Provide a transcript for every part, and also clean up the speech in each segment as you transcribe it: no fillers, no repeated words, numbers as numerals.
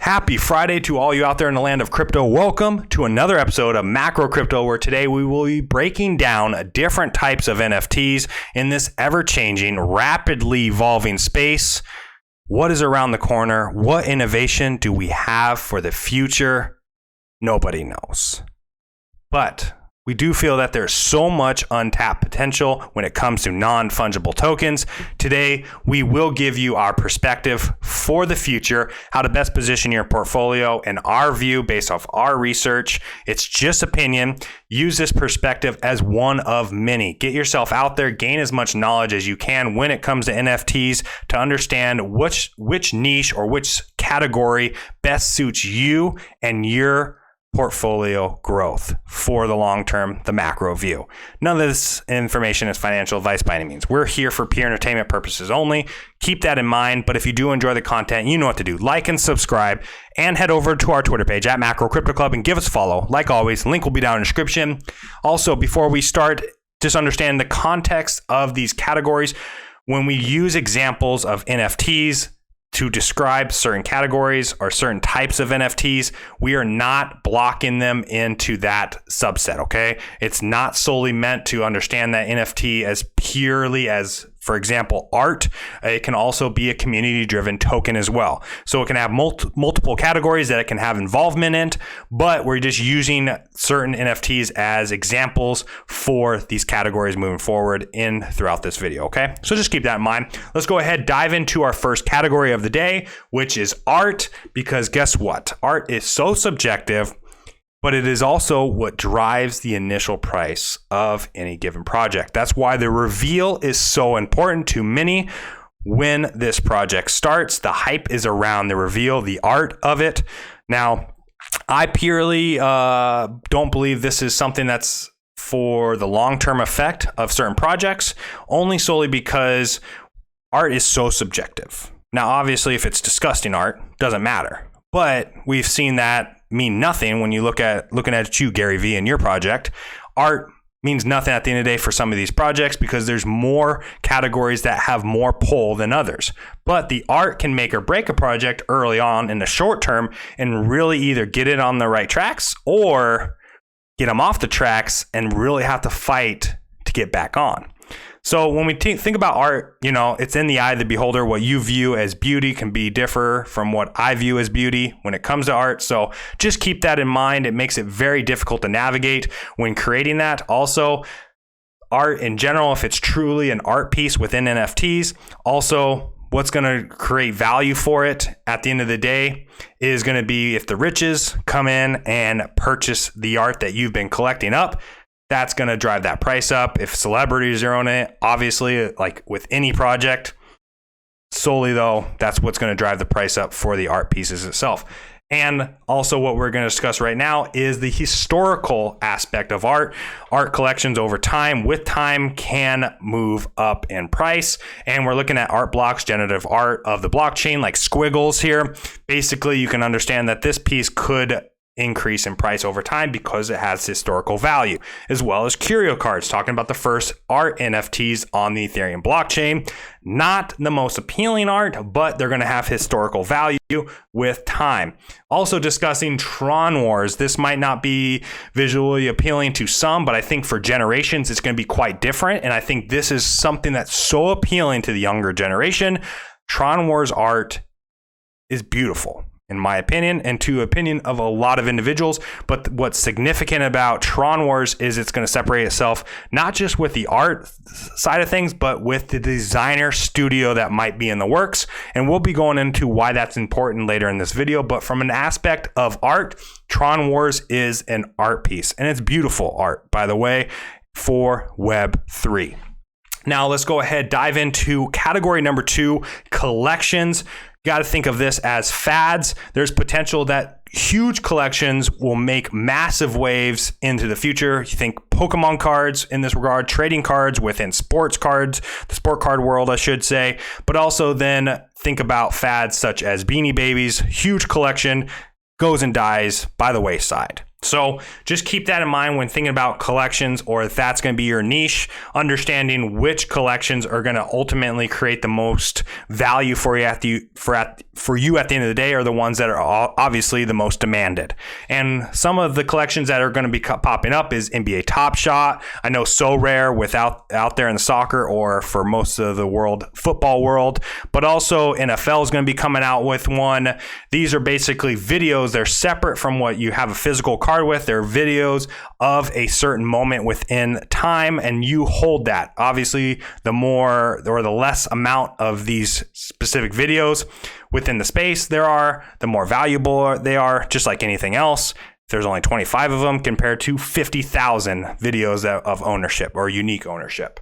Happy Friday to all you out there in the land of crypto. Welcome to another episode of Macro Crypto, where today we will be breaking down different types of NFTs in this ever-changing, rapidly evolving space. What is around the corner? What innovation do we have for the future? Nobody knows. But we do feel that there's so much untapped potential when it comes to non-fungible tokens. Today, we will give you our perspective for the future, how to best position your portfolio, and our view based off our research. It's just opinion. Use this perspective as one of many. Get yourself out there, gain as much knowledge as you can when it comes to NFTs to understand which niche or which category best suits you and your portfolio growth for the long term, the macro view. None of this information is financial advice by any means. We're here for pure entertainment purposes only. Keep that in mind. But if you do enjoy the content, you know what to do. Like and subscribe, and head over to our Twitter page at Macro Crypto Club and give us a follow. Like always, link will be down in the description. Also, before we start, just understand the context of these categories. When we use examples of NFTs to describe certain categories or certain types of NFTs, we are not blocking them into that subset, okay? It's not solely meant to understand that NFT as purely as, for example, art. It can also be a community-driven token as well. So it can have multiple categories that it can have involvement in, but we're just using certain NFTs as examples for these categories moving forward throughout this video, okay? So just keep that in mind. Let's go ahead, dive into our first category of the day, which is art, because guess what? Art is so subjective, but it is also what drives the initial price of any given project. That's why the reveal is so important to many when this project starts. The hype is around the reveal, the art of it. Now, I purely don't believe this is something that's for the long-term effect of certain projects, only solely because art is so subjective. Now, obviously, if it's disgusting art, doesn't matter. But we've seen that mean nothing when you looking at you, Gary V, and your project. Art means nothing at the end of the day for some of these projects because there's more categories that have more pull than others. But the art can make or break a project early on in the short term and really either get it on the right tracks or get them off the tracks and really have to fight to get back on. So when we think about art, it's in the eye of the beholder. What you view as beauty can differ from what I view as beauty when it comes to art. So just keep that in mind. It makes it very difficult to navigate when creating that. Also, art in general, if it's truly an art piece within NFTs, also what's going to create value for it at the end of the day is going to be if the riches come in and purchase the art that you've been collecting up. That's going to drive that price up. If celebrities are on it, obviously, like with any project, solely though, that's what's going to drive the price up for the art pieces itself. And also what we're going to discuss right now is the historical aspect of art. Art collections over time, with time, can move up in price. And we're looking at art blocks, generative art of the blockchain, like squiggles here. Basically, you can understand that this piece could increase in price over time because it has historical value, as well as curio cards, talking about the first art NFTs on the Ethereum blockchain. Not the most appealing art, but they're going to have historical value with time. Also discussing Tron Wars. This might not be visually appealing to some, but I think for generations, it's going to be quite different. And I think this is something that's so appealing to the younger generation. Tron Wars art is beautiful, in my opinion, and to opinion of a lot of individuals. But what's significant about Tron Wars is it's going to separate itself not just with the art side of things, but with the designer studio that might be in the works. And we'll be going into why that's important later in this video. But from an aspect of art, Tron Wars is an art piece, and it's beautiful art, by the way, for Web3. Now let's go ahead, dive into category number 2, collections. Got to think of this as fads. There's potential that huge collections will make massive waves into the future. You think Pokemon cards in this regard, trading cards within sports cards, the sport card world, I should say. But also then think about fads such as Beanie Babies. Huge collection goes and dies by the wayside. So just keep that in mind when thinking about collections, or if that's going to be your niche, understanding which collections are going to ultimately create the most value for you at the end of the day are the ones that are obviously the most demanded. And some of the collections that are going to be popping up is NBA Top Shot. I know So Rare out there in the soccer or for most of the football world, but also NFL is going to be coming out with one. These are basically videos. They're separate from what you have a physical card with. They're videos of a certain moment within time, and you hold that. Obviously, the more or the less amount of these specific videos within the space there are, the more valuable they are, just like anything else. There's only 25 of them compared to 50,000 videos of ownership or unique ownership.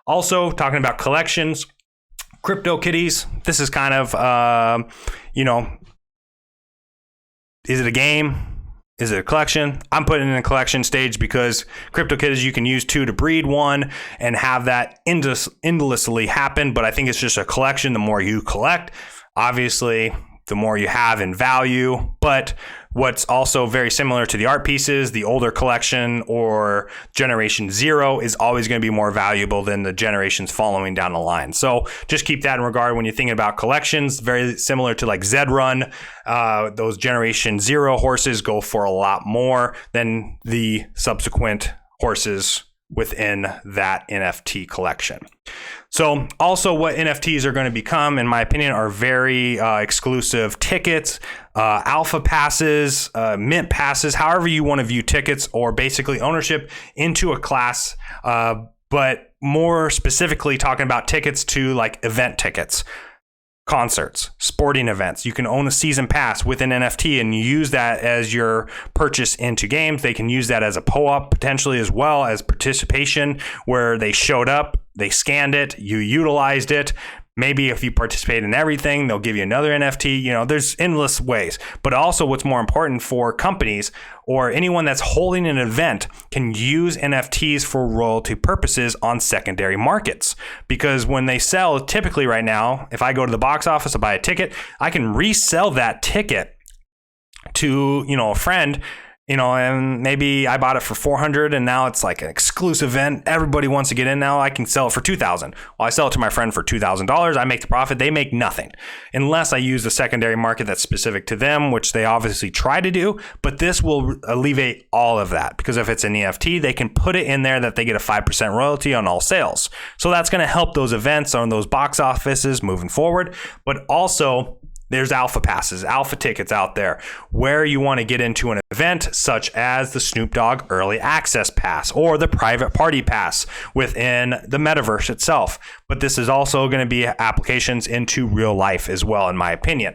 Also, talking about collections, CryptoKitties. This is kind of, is it a game? Is it a collection? I'm putting it in a collection stage because CryptoKitties you can use two to breed one and have that endlessly happen. But I think it's just a collection. The more you collect, obviously, the more you have in value. But what's also very similar to the art pieces, the older collection or generation 0 is always going to be more valuable than the generations following down the line. So just keep that in regard when you're thinking about collections. Very similar to like Zed Run. Those generation 0 horses go for a lot more than the subsequent horses within that NFT collection. So also what NFTs are going to become, in my opinion, are very exclusive tickets, alpha passes, mint passes, however you want to view tickets, or basically ownership into a class, but more specifically talking about tickets to like event tickets. Concerts, sporting events. You can own a season pass with an NFT and you use that as your purchase into games. They can use that as a PO-op potentially as well as participation where they showed up, they scanned it, you utilized it. Maybe if you participate in everything, they'll give you another NFT. There's endless ways. But also what's more important for companies or anyone that's holding an event can use NFTs for royalty purposes on secondary markets. Because when they sell, typically right now, if I go to the box office and buy a ticket, I can resell that ticket to, a friend. And maybe I bought it for $400 and now it's like an exclusive event. Everybody wants to get in now. I can sell it for $2,000. Well, I sell it to my friend for $2,000. I make the profit. They make nothing unless I use the secondary market that's specific to them, which they obviously try to do. But this will alleviate all of that because if it's an NFT, they can put it in there that they get a 5% royalty on all sales. So that's going to help those events on those box offices moving forward. But also, there's alpha passes, alpha tickets out there where you want to get into an event such as the Snoop Dogg Early Access Pass or the Private Party Pass within the metaverse itself. But this is also going to be applications into real life as well, in my opinion.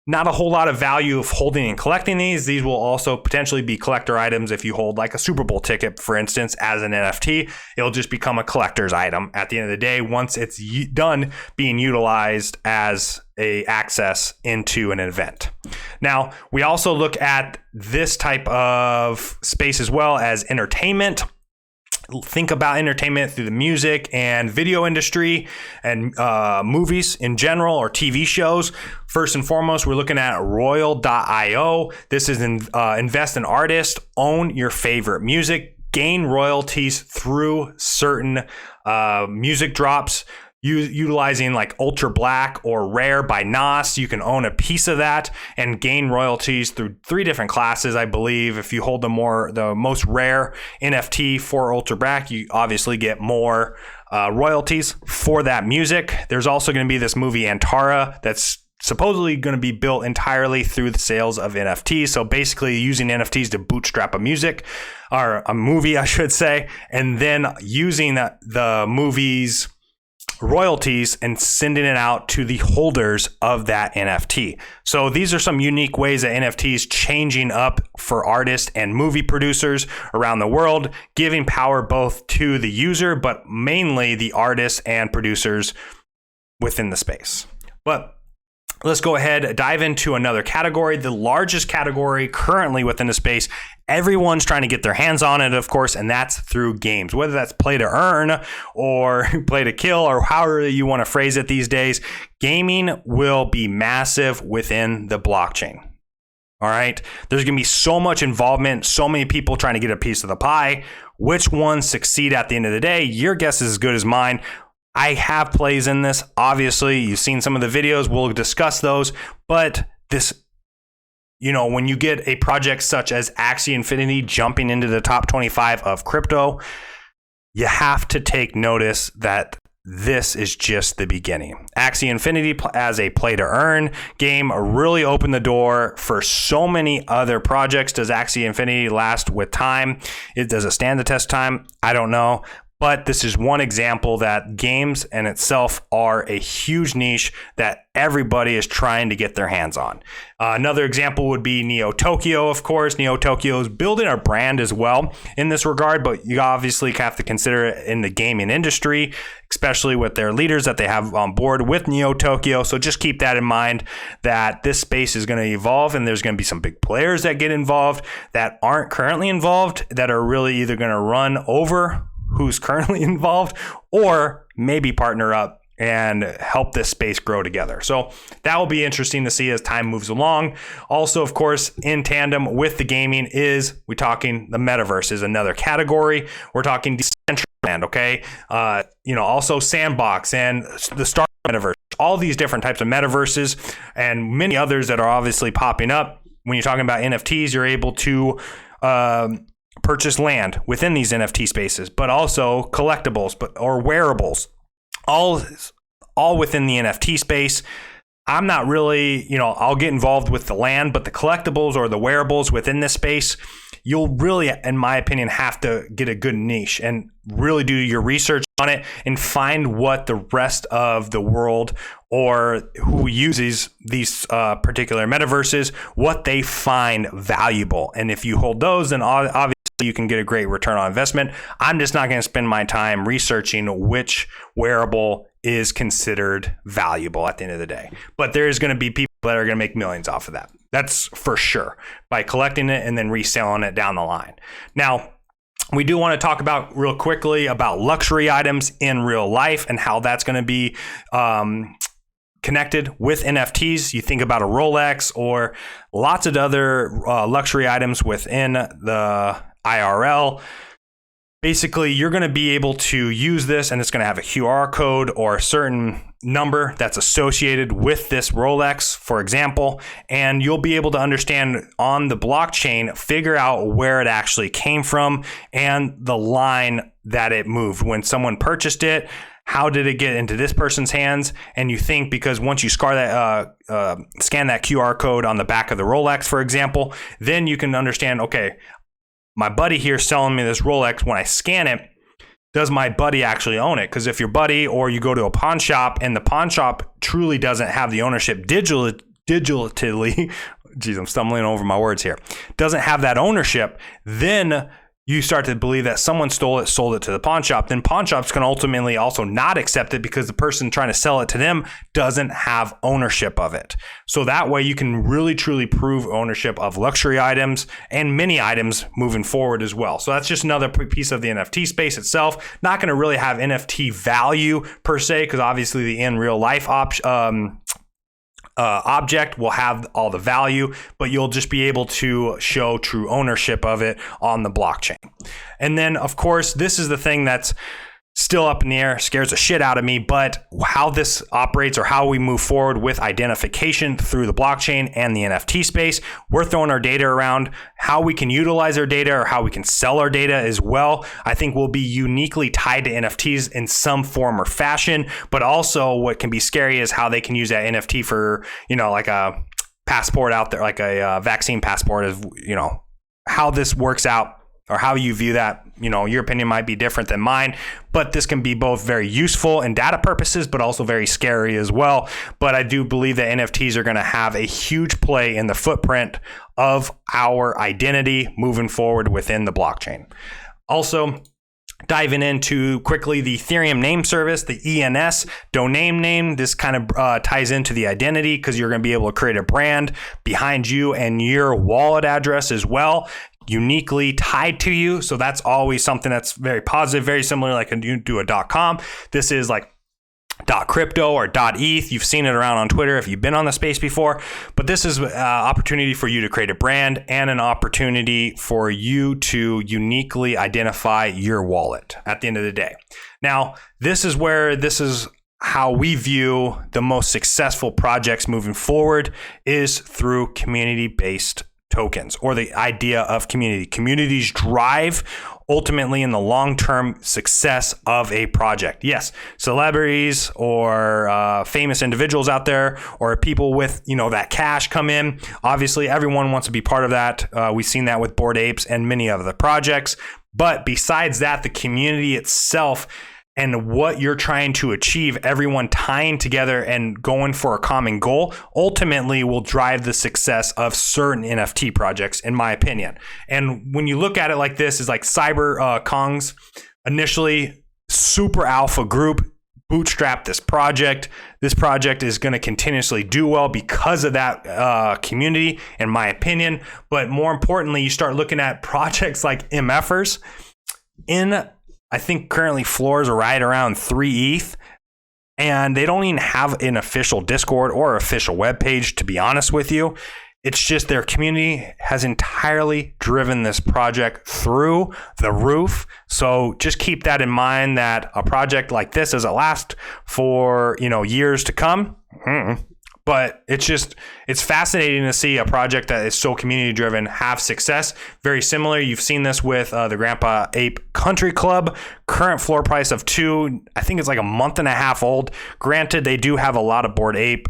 Not a whole lot of value of holding and collecting these. These will also potentially be collector items if you hold like a Super Bowl ticket, for instance, as an NFT. It'll just become a collector's item at the end of the day once it's done being utilized as a access into an event. Now, we also look at this type of space as well as entertainment. Think about entertainment through the music and video industry and movies in general or TV shows. First and foremost, we're looking at Royal.io. This is invest in artists, own your favorite music, gain royalties through certain music drops. Utilizing like Ultra Black or Rare by Nas, you can own a piece of that and gain royalties through 3 different classes, I believe. If you hold the most rare NFT for Ultra Black, you obviously get more royalties for that music. There's also going to be this movie Antara that's supposedly going to be built entirely through the sales of NFTs. So basically using NFTs to bootstrap a movie, I should say, and then using the movie's royalties and sending it out to the holders of that NFT. So these are some unique ways that NFTs changing up for artists and movie producers around the world, giving power both to the user, but mainly the artists and producers within the space. But let's go ahead, dive into another category, the largest category currently within the space. Everyone's trying to get their hands on it, of course, and that's through games, whether that's play to earn or play to kill or however you want to phrase it these days. Gaming will be massive within the blockchain. All right. There's going to be so much involvement, so many people trying to get a piece of the pie. Which ones succeed at the end of the day? Your guess is as good as mine. I have plays in this. Obviously, you've seen some of the videos. We'll discuss those. But this, when you get a project such as Axie Infinity jumping into the top 25 of crypto, you have to take notice that this is just the beginning. Axie Infinity as a play to earn game really opened the door for so many other projects. Does Axie Infinity last with time? Does it stand the test of time? I don't know. But this is one example that games in itself are a huge niche that everybody is trying to get their hands on. Another example would be Neo Tokyo, of course. Neo Tokyo is building a brand as well in this regard, but you obviously have to consider it in the gaming industry, especially with their leaders that they have on board with Neo Tokyo. So just keep that in mind, that this space is going to evolve, and there's going to be some big players that get involved that aren't currently involved, that are really either going to run over who's currently involved, or maybe partner up and help this space grow together. So that will be interesting to see as time moves along. Also, of course, in tandem with the gaming we're talking the metaverse is another category. We're talking Decentraland, okay? Also Sandbox and the Star Metaverse, all these different types of metaverses and many others that are obviously popping up. When you're talking about NFTs, you're able to purchase land within these NFT spaces, but also collectibles or wearables, all within the NFT space. I'm not really, I'll get involved with the land, but the collectibles or the wearables within this space, you'll really, in my opinion, have to get a good niche and really do your research on it and find what the rest of the world or who uses these particular metaverses, what they find valuable. And if you hold those, then obviously you can get a great return on investment. I'm just not going to spend my time researching which wearable is considered valuable at the end of the day. But there is going to be people that are going to make millions off of that. That's for sure, by collecting it and then reselling it down the line. Now, we do want to talk about real quickly about luxury items in real life and how that's going to be connected with NFTs. You think about a Rolex or lots of other luxury items within the IRL. Basically, you're going to be able to use this, and it's going to have a QR code or a certain number that's associated with this Rolex, for example, and you'll be able to understand on the blockchain, figure out where it actually came from and the line that it moved when someone purchased it. How did it get into this person's hands? And you think, because once you scan that QR code on the back of the Rolex, for example, then you can understand, okay, my buddy here selling me this Rolex. When I scan it, does my buddy actually own it? Because if your buddy, or you go to a pawn shop and the pawn shop truly doesn't have the ownership digitally, geez, I'm stumbling over my words here, doesn't have that ownership, then you start to believe that someone stole it, sold it to the pawn shop. Then pawn shops can ultimately also not accept it because the person trying to sell it to them doesn't have ownership of it. So that way you can really truly prove ownership of luxury items and many items moving forward as well. So that's just another piece of the NFT space itself. Not going to really have NFT value per se, because obviously the in real life object will have all the value, but you'll just be able to show true ownership of it on the blockchain. And then, of course, this is the thing that's still up in the air, scares the shit out of me, but how this operates or how we move forward with identification through the blockchain and the NFT space. We're throwing our data around. How we can utilize our data or how we can sell our data as well, I think will be uniquely tied to NFTs in some form or fashion. But also what can be scary is how they can use that NFT for, like a passport out there, like a vaccine passport, is, how this works out. Or how you view that, your opinion might be different than mine, but this can be both very useful in data purposes, but also very scary as well. But I do believe that NFTs are going to have a huge play in the footprint of our identity moving forward within the blockchain. Also, diving into quickly the Ethereum name service, the ENS domain name. This kind of ties into the identity, because you're going to be able to create a brand behind you and your wallet address as well, uniquely tied to you. So that's always something that's very positive, very similar like you do a .com. This is like .crypto or .eth. You've seen it around on Twitter if you've been on the space before, but this is an opportunity for you to create a brand and an opportunity for you to uniquely identify your wallet at the end of the day. Now, this is how we view the most successful projects moving forward is through community-based tokens, or the idea of community. Communities drive ultimately in the long-term success of a project. Yes, celebrities or famous individuals out there, or people with that cash come in. Obviously, everyone wants to be part of that. We've seen that with Bored Apes and many of the projects. But besides that, the community itself and what you're trying to achieve, everyone tying together and going for a common goal, ultimately will drive the success of certain NFT projects, in my opinion. And when you look at it like this, is like Cyber Kongs, initially super alpha group, bootstrap this project. This project is going to continuously do well because of that community, in my opinion. But more importantly, you start looking at projects like MFers. I think currently floors are right around 3 ETH, and they don't even have an official Discord or official webpage, to be honest with you. It's just their community has entirely driven this project through the roof. So just keep that in mind, that a project like this doesn't last for years to come. But it's fascinating to see a project that is so community driven have success. Very similar. You've seen this with the Grandpa Ape Country Club. Current floor price of 2, I think it's like a month and a half old. Granted, they do have a lot of Bored Ape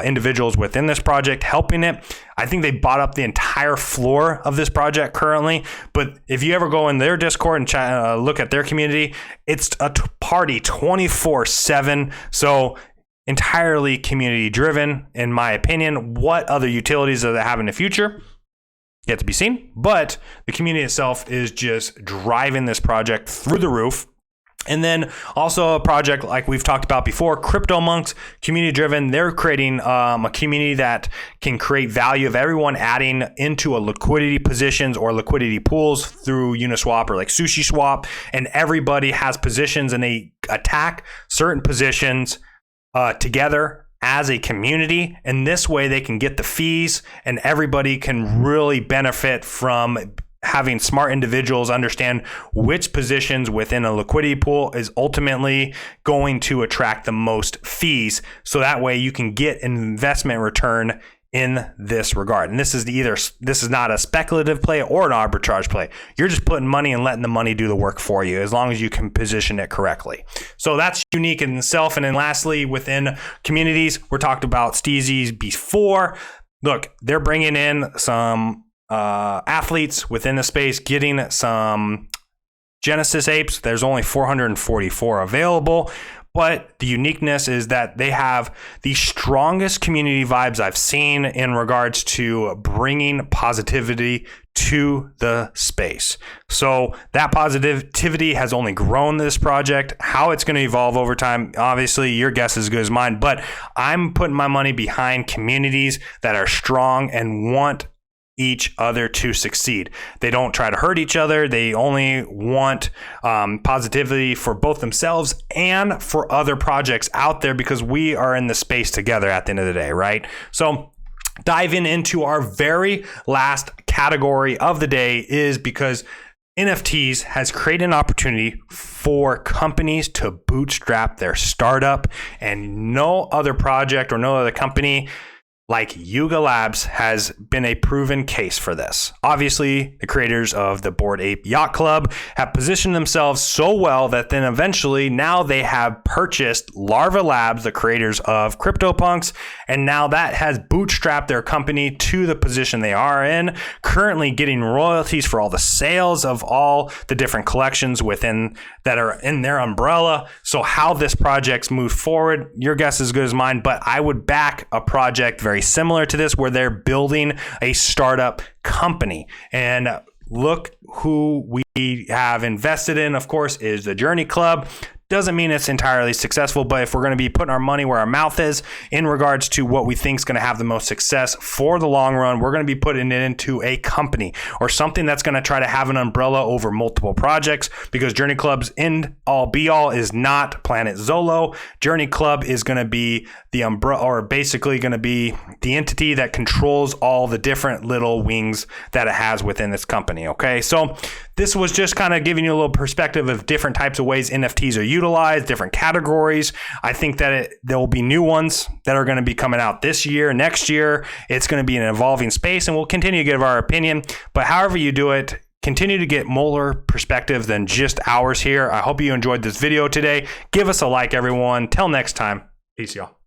individuals within this project helping it. I think they bought up the entire floor of this project currently. But if you ever go in their Discord and look at their community, it's a party 24/7. So entirely community driven, in my opinion. What other utilities do they have in the future? Yet to be seen. But the community itself is just driving this project through the roof. And then also a project like we've talked about before, Crypto Monks, community driven. They're creating a community that can create value of everyone adding into a liquidity positions or liquidity pools through Uniswap or like SushiSwap. And everybody has positions and they attack certain positions together as a community, and this way they can get the fees and everybody can really benefit from having smart individuals understand which positions within a liquidity pool is ultimately going to attract the most fees, so that way you can get an investment return in this regard. And this is not a speculative play or an arbitrage play. You're just putting money and letting the money do the work for you, as long as you can position it correctly. So that's unique in itself. And then lastly, within communities, we're talking about Steezy's before. Look, they're bringing in some athletes within the space, getting some Genesis apes. There's only 444 available. But the uniqueness is that they have the strongest community vibes I've seen in regards to bringing positivity to the space. So that positivity has only grown this project. How it's going to evolve over time, obviously your guess is as good as mine, but I'm putting my money behind communities that are strong and want each other to succeed. They don't try to hurt each other. They only want positivity for both themselves and for other projects out there, because we are in the space together at the end of the day, right? So diving into our very last category of the day is because NFTs has created an opportunity for companies to bootstrap their startup, and no other project or no other company like YUGALABS has been a proven case for this. Obviously, the creators of the Bored Ape Yacht Club have positioned themselves so well that then eventually now they have purchased Larva Labs, the creators of CryptoPunks, and now that has bootstrapped their company to the position they are in, currently getting royalties for all the sales of all the different collections within that are in their umbrella. So how this project's moved forward, your guess is as good as mine, but I would back a project very similar to this, where they're building a startup company. And look who we have invested in, of course, is the Journey Club. doesn't mean it's entirely successful, but if we're going to be putting our money where our mouth is in regards to what we think is going to have the most success for the long run, we're going to be putting it into a company or something that's going to try to have an umbrella over multiple projects, because Journey Club's end all be all is not Planet Zolo. Journey Club is going to be the umbrella, or basically going to be the entity that controls all the different little wings that it has within this company. Okay, so this was just kind of giving you a little perspective of different types of ways NFTs are utilized, different categories. I think that there will be new ones that are going to be coming out this year, next year. It's going to be an evolving space, and we'll continue to give our opinion. But however you do it, continue to get more perspective than just ours here. I hope you enjoyed this video today. Give us a like, everyone. Till next time. Peace, y'all.